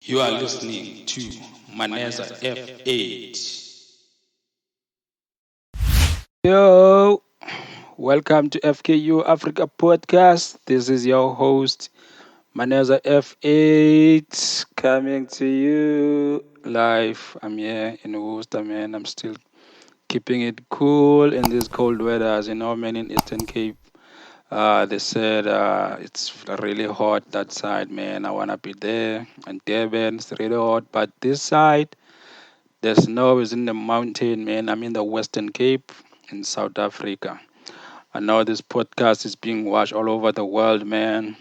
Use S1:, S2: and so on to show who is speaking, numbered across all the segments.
S1: You are listening to Maneza F8. Yo, welcome to FKU Africa podcast. This is your host, Maneza F8, coming to you live. I'm here in Worcester, man. I'm still keeping it cool in this cold weather, as you know, man, in Eastern Cape. They said it's really hot that side, man. I wanna be there. And Durban, it's really hot, but this side, the snow is in the mountain, man. I'm in the Western Cape in South Africa. I know this podcast is being watched all over the world, man.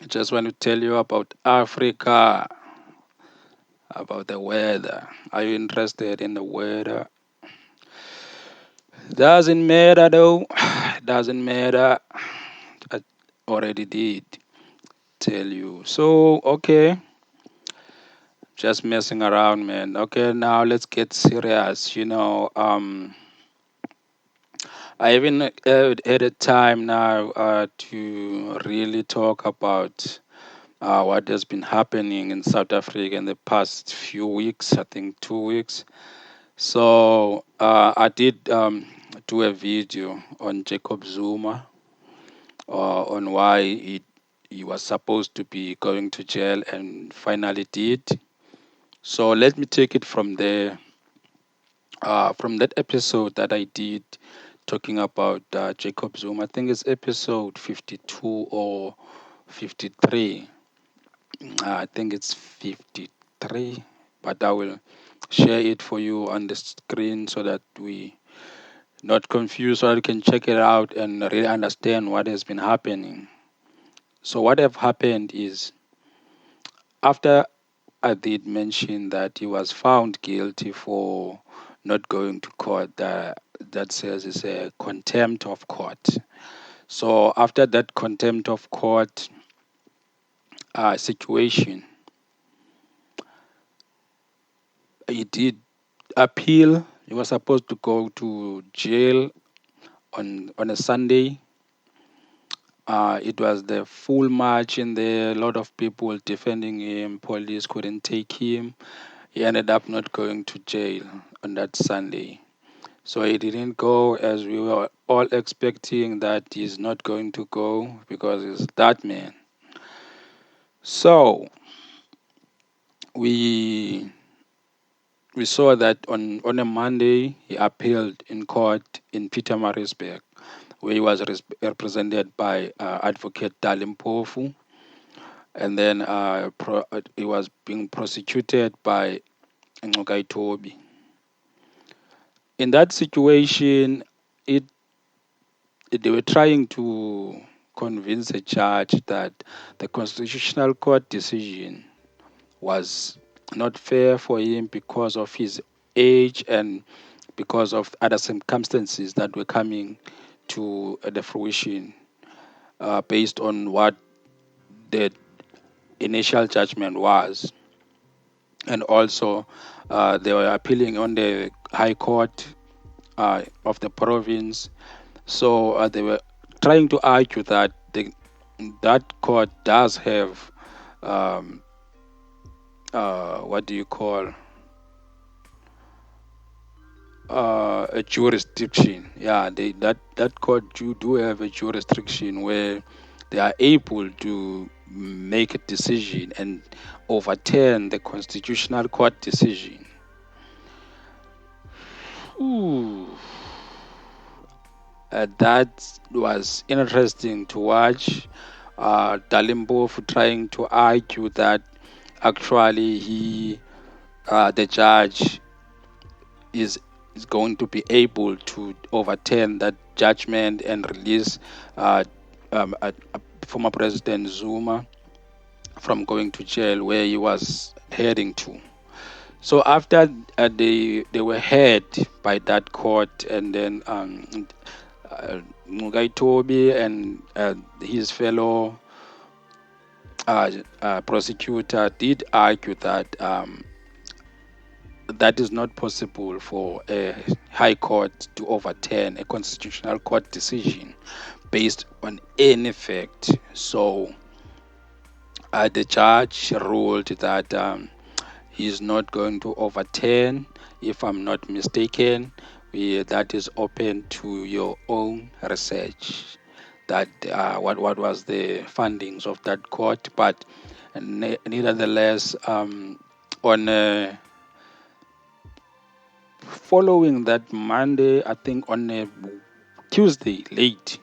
S1: I just want to tell you about Africa, about the weather. Are you interested in the weather? Doesn't matter though. Doesn't matter. I already did tell you. So, okay. Just messing around, man. Okay, now let's get serious. I even had a time now to really talk about what has been happening in South Africa in the past few weeks, I think 2 weeks. So I did do a video on Jacob Zuma on why he was supposed to be going to jail and finally did. So let me take it from there. From that episode that I did talking about Jacob Zuma, I think it's episode 52 or 53. I think it's 53, but I will share it for you on the screen so that we not confused, so you can check it out and really understand what has been happening. So what have happened is after I did mention that he was found guilty for not going to court. That says it's a contempt of court. So after that contempt of court situation, he did appeal. He was supposed to go to jail on a Sunday. It was the full march in there. A lot of people defending him. Police couldn't take him. He ended up not going to jail on that Sunday. So he didn't go as we were all expecting that he's not going to go because he's that man. So we we saw that on a Monday he appealed in court in Pietermaritzburg, where he was represented by Advocate Dalimpofu, and then he was being prosecuted by Nxokai Tobi. In that situation, it they were trying to convince a judge that the constitutional court decision was not fair for him because of his age and because of other circumstances that were coming to the fruition based on what the initial judgment was. And also, they were appealing on the High Court of the province. So they were trying to argue that that court does have what do you call a jurisdiction. Yeah, that court do have a jurisdiction where they are able to make a decision and overturn the constitutional court decision. Ooh. That was interesting to watch. Dalimbof trying to argue that actually the judge, is is going to be able to overturn that judgment and release former President Zuma from going to jail where he was heading to. So after they were heard by that court, and then Mugai Toby and his fellow prosecutor did argue that that is not possible for a high court to overturn a constitutional court decision based on any fact. So The judge ruled that he's not going to overturn, if I'm not mistaken. That is open to your own research. That what was the findings of that court, but nevertheless, on following that Monday, I think on a Tuesday late,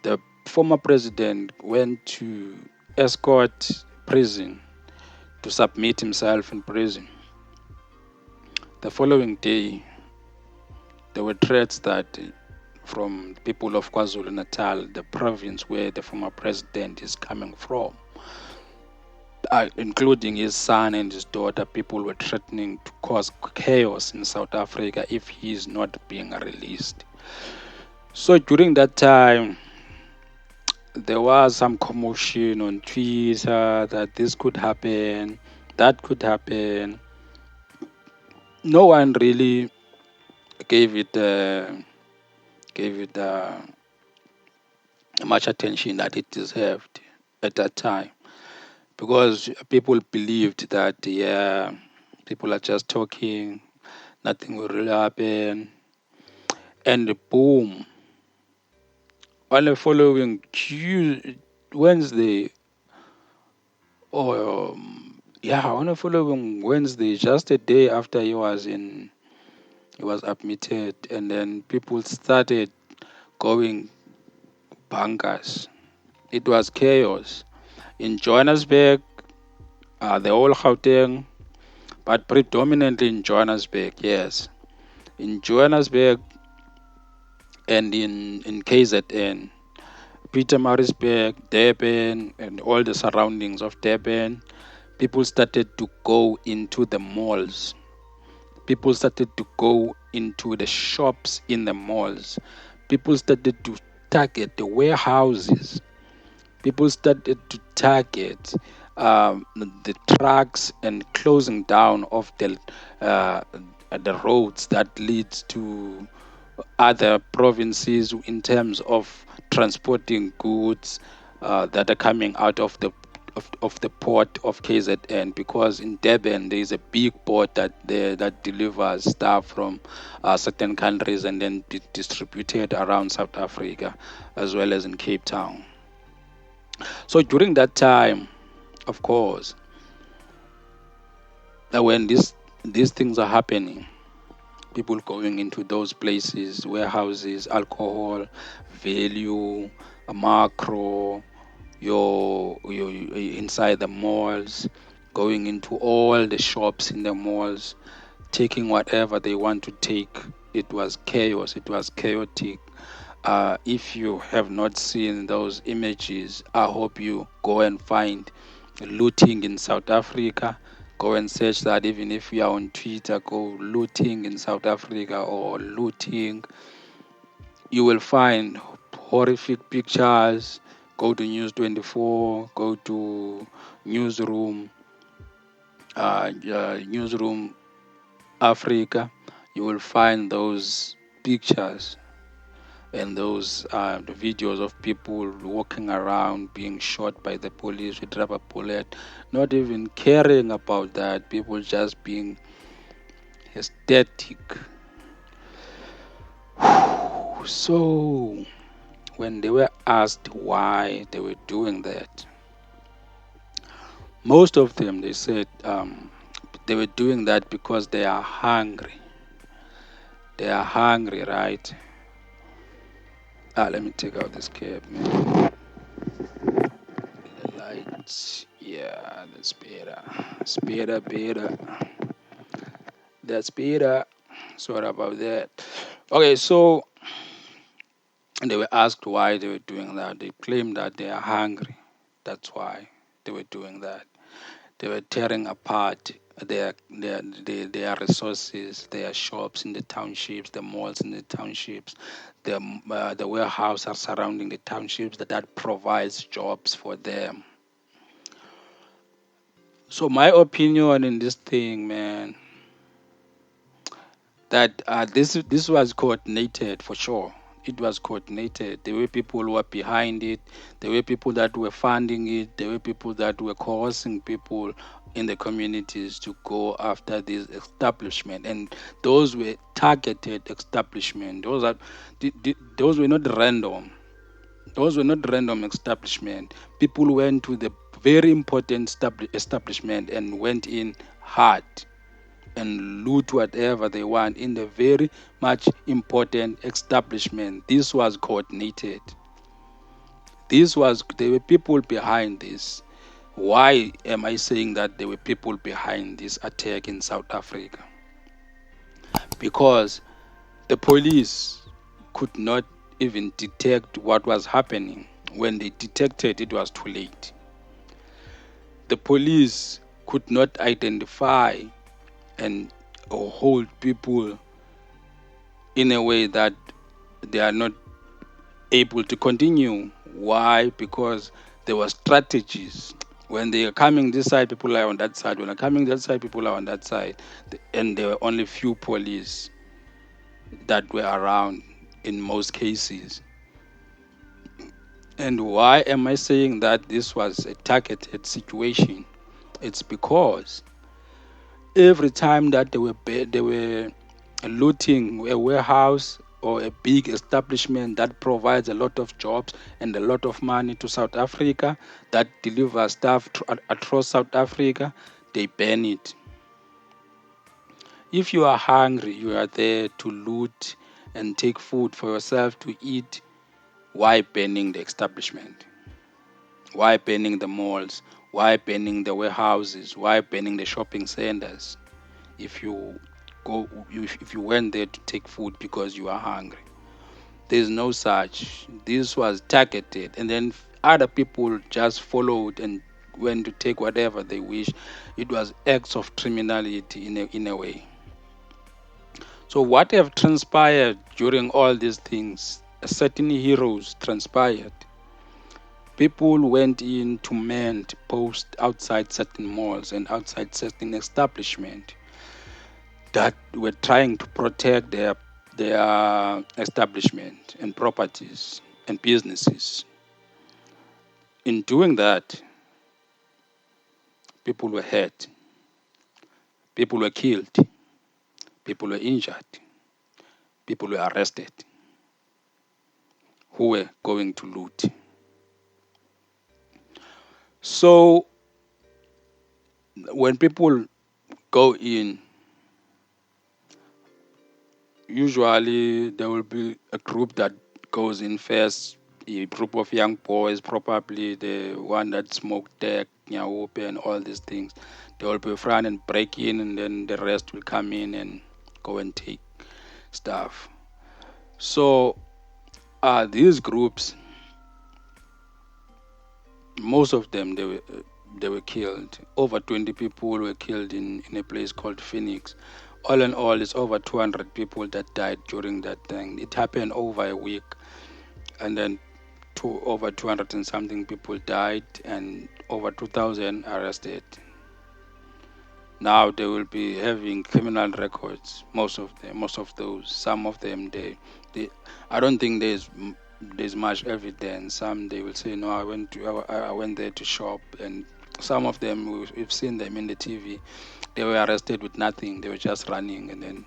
S1: the former president went to escort prison to submit himself in prison. The following day, there were threats that from people of KwaZulu Natal, the province where the former president is coming from, including his son and his daughter. People were threatening to cause chaos in South Africa if he is not being released. So during that time, there was some commotion on Twitter that this could happen, that could happen. No one really gave it gave it much attention that it deserved at that time, because people believed that people are just talking, nothing will really happen, and boom, on the following Wednesday, or on the following Wednesday, just a day after he was admitted, and then people started going bankers. It was chaos in Johannesburg, the whole Gauteng, but predominantly in Johannesburg. Yes, in Johannesburg and in KZN, Pietermaritzburg, Durban, and all the surroundings of Durban, people started to go into the malls. People started to go into the shops in the malls. People started to target the warehouses. People started to target the trucks and closing down of the roads that leads to other provinces in terms of transporting goods that are coming out of the port of KZN, because in Durban there is a big port that delivers stuff from certain countries and then distributed around South Africa as well as in Cape Town. So during that time, of course, when these things are happening, people going into those places, warehouses, alcohol, value, macro, your inside the malls, going into all the shops in the malls, taking whatever they want to take. It was chaos. It was chaotic. If you have not seen those images, I hope you go and find looting in South Africa. Go and search that. Even if you are on Twitter, go looting in South Africa or looting. You will find horrific pictures. Go to News 24, go to Newsroom, Newsroom Africa. You will find those pictures and those the videos of people walking around being shot by the police with rubber bullet, not even caring about that, people just being ecstatic. So when they were asked why they were doing that, most of them, they said they were doing that because they are hungry. They are hungry, right? Let me take out this cap, man. The lights. Yeah, that's better. It's better. That's better. Sorry about that. Okay, so they were asked why they were doing that. They claimed that they are hungry. That's why they were doing that. They were tearing apart their resources, their shops in the townships, the malls in the townships, the warehouses surrounding the townships that provides jobs for them. So my opinion in this thing, man, that this was coordinated for sure. it was coordinated. There were people who were behind it. There were people that were funding it. There were people that were coercing people in the communities to go after this establishment, and those were targeted establishment. Those were not random. Those were not random establishment. People went to the very important establishment and went in hard and loot whatever they want in the very much important establishment. This was coordinated. There were people behind this. Why am I saying that there were people behind this attack in South Africa? Because the police could not even detect what was happening. When they detected, it was too late. The police could not identify and hold people in a way that they are not able to continue. Why? Because there were strategies. When they are coming this side, people are on that side. When they're coming that side, people are on that side. And there were only few police that were around in most cases. And why am I saying that this was a targeted situation? It's because every time that they were looting a warehouse or a big establishment that provides a lot of jobs and a lot of money to South Africa, that delivers stuff across South Africa, they ban it. If you are hungry, you are there to loot and take food for yourself to eat. Why banning the establishment? Why banning the malls? Why banning the warehouses? Why banning the shopping centers? If you if you went there to take food because you are hungry, there's no such. This was targeted, and then other people just followed and went to take whatever they wish. It was acts of criminality in a way. So what have transpired during all these things? Certain heroes transpired. People went in to mend posts outside certain malls and outside certain establishments that were trying to protect their establishment and properties and businesses. In doing that, people were hurt, people were killed, people were injured, people were arrested who were going to loot. So when people go in, usually there will be a group that goes in first, a group of young boys, probably the one that smoked tech, nyaope, and all these things. They will be front and break in, and then the rest will come in and go and take stuff. So these groups, most of them, they were killed. Over 20 people were killed in a place called Phoenix. All in all, it's over 200 people that died during that thing. It happened over a week, and then over 200 and something people died, and over 2,000 arrested. Now they will be having criminal records. Most of those. Some of them, they I don't think there's much evidence. Some they will say, no, I went there to shop, and some of them we've seen them in the TV. They were arrested with nothing. They were just running, and then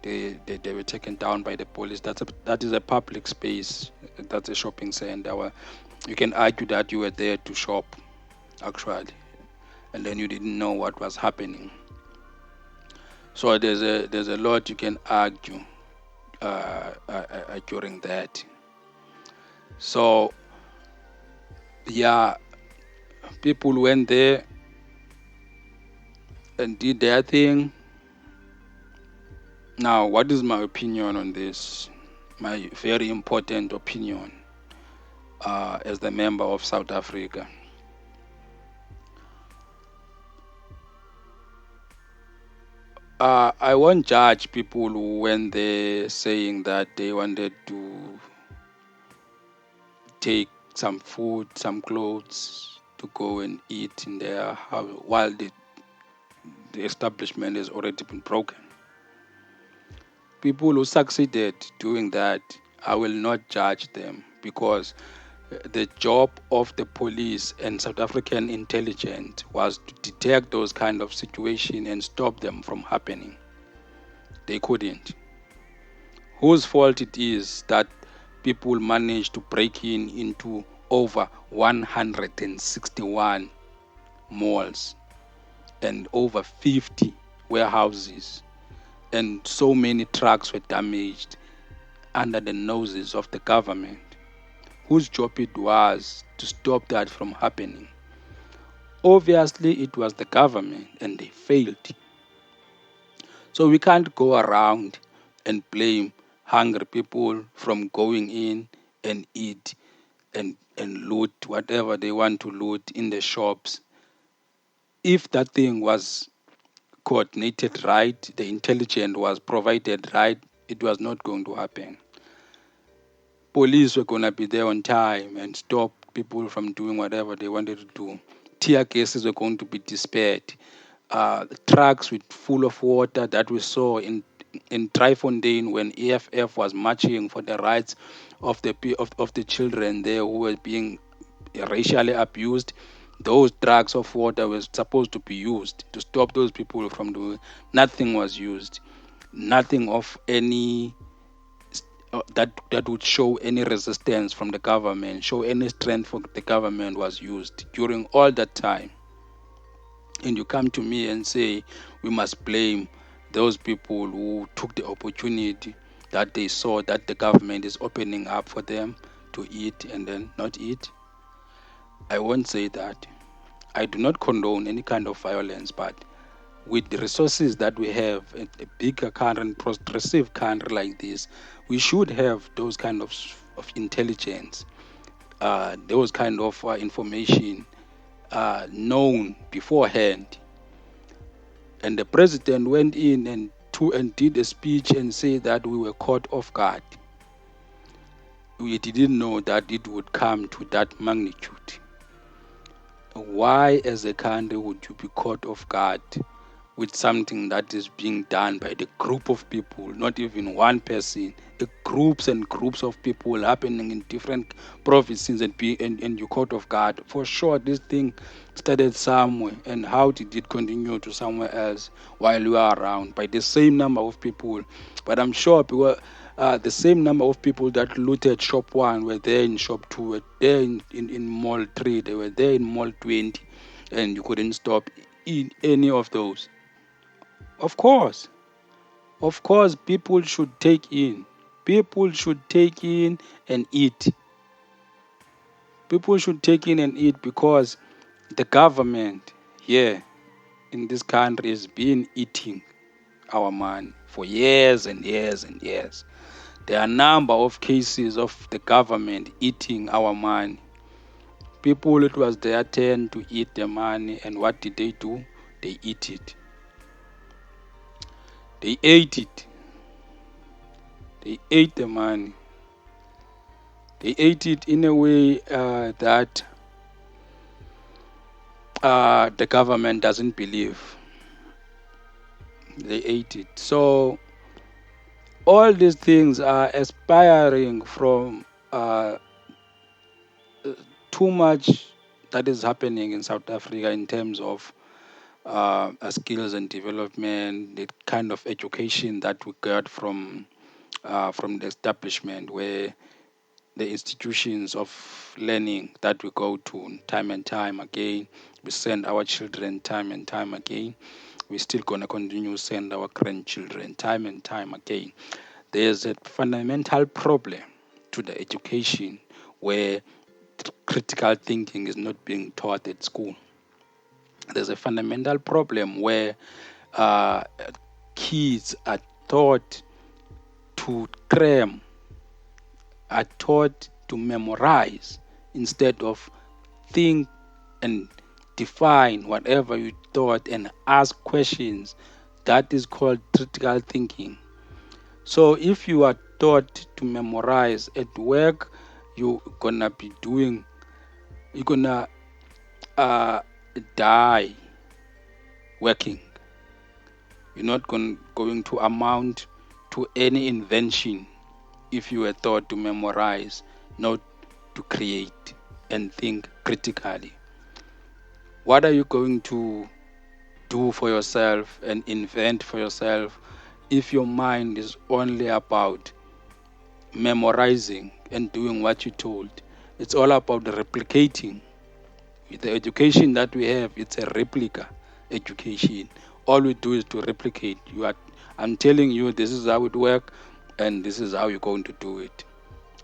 S1: they were taken down by the police. That is a public space. That's a shopping center. Where you can argue that you were there to shop, actually, and then you didn't know what was happening. So there's a lot you can argue during that. So yeah, people went there and did their thing. Now, what is my opinion on this? My very important opinion as the member of South Africa. I won't judge people who went there saying that they wanted to take some food, some clothes to go and eat in their house while the establishment has already been broken. People who succeeded doing that I will not judge them, because the job of the police and South African intelligence was to detect those kind of situations and stop them from happening. They couldn't. Whose fault it is that people managed to break into over 161 malls and over 50 warehouses, and so many trucks were damaged under the noses of the government, whose job it was to stop that from happening? Obviously, it was the government, and they failed. So we can't go around and blame hungry people from going in and eat and loot whatever they want to loot in the shops. If that thing was coordinated right, the intelligence was provided right, it was not going to happen. Police were going to be there on time and stop people from doing whatever they wanted to do. Tear gases were going to be dispatched. Trucks with full of water that we saw in Trifontaine when EFF was marching for the rights of the children there who were being racially abused. Those trucks of water were supposed to be used to stop those people from doing. Nothing was used. Nothing of any that would show any resistance from the government, show any strength for the government was used during all that time. And you come to me and say we must blame those people who took the opportunity that they saw that the government is opening up for them to eat and then not eat. I won't say that. I do not condone any kind of violence, but with the resources that we have, a bigger country and progressive country like this, we should have those kind of intelligence, those kind of information known beforehand. And the president went in and did a speech and said that we were caught off guard. We didn't know that it would come to that magnitude. Why, as a country, would you be caught off guard with something that is being done by the group of people, not even one person, the groups and groups of people happening in different provinces and you caught off guard? For sure, this thing started somewhere, and how did it continue to somewhere else while you are around by the same number of people? But I'm sure people, the same number of people that looted shop 1 were there in shop 2, were there in mall 3, they were there in mall 20, and you couldn't stop in any of those. Of course, people should take in. People should take in and eat. People should take in and eat, because the government here in this country has been eating our money for years and years and years. There are a number of cases of the government eating our money. People, it was their turn to eat the money, and what did they do? They eat it. They ate it. They ate the money. They ate it in a way that the government doesn't believe. They ate it. So all these things are aspiring from too much that is happening in South Africa in terms of skills and development, the kind of education that we got from the establishment, where the institutions of learning that we go to time and time again, we send our children time and time again. We're still going to continue to send our grandchildren time and time again. There's a fundamental problem to the education where critical thinking is not being taught at school. There's a fundamental problem where uh, kids are taught to cram, are taught to memorize instead of think and define whatever you thought and ask questions. That is called critical thinking. So if you are taught to memorize at work, you're gonna be doing, you're gonna die working. You're not going to amount to any invention if you were taught to memorize, not to create and think critically? What are you going to do for yourself and invent for yourself if your mind is only about memorizing and doing what you're told? It's all about replicating. With the education that we have, it's a replica education. All we do is to replicate. I'm telling you, this is how it works, and this is how you're going to do it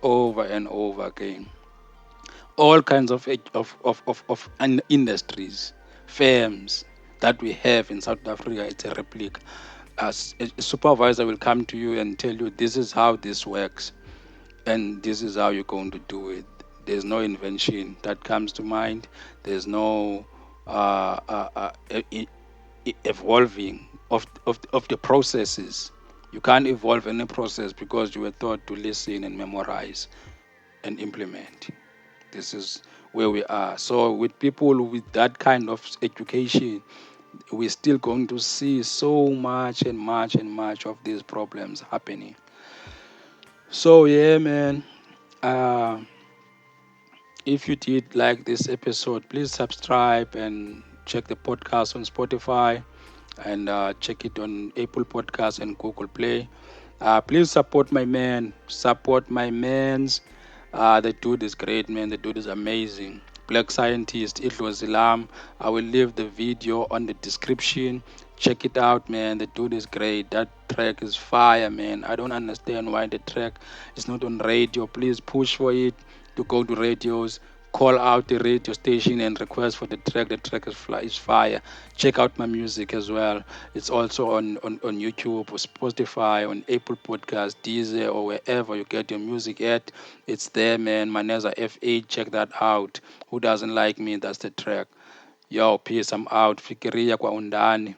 S1: over and over again. All kinds of industries, firms that we have in South Africa, it's a replica. As a supervisor will come to you and tell you, this is how this works, and this is how you're going to do it. There's no invention that comes to mind. There's no evolving of the processes. You can't evolve any process because you were taught to listen and memorize and implement. This is where we are. So with people with that kind of education, we're still going to see so much and much and much of these problems happening. So yeah, man. Uh, if you did like this episode, please subscribe and check the podcast on Spotify, and check it on Apple Podcasts and Google Play. Please support my man. Support my man's. The dude is great, man. The dude is amazing. Black Scientist, it was Ilam. I will leave the video on the description. Check it out, man. The dude is great. That track is fire, man. I don't understand why the track is not on radio. Please push for it to go to radios. Call out the radio station and request for the track. The track is fire. Check out my music as well. It's also on YouTube or Spotify, on Apple Podcasts, Deezer, or wherever you get your music at. It's there, man. Maneza F8. Check that out. Who doesn't like me? That's the track. Yo, peace. I'm out. Fikiria kwa undani.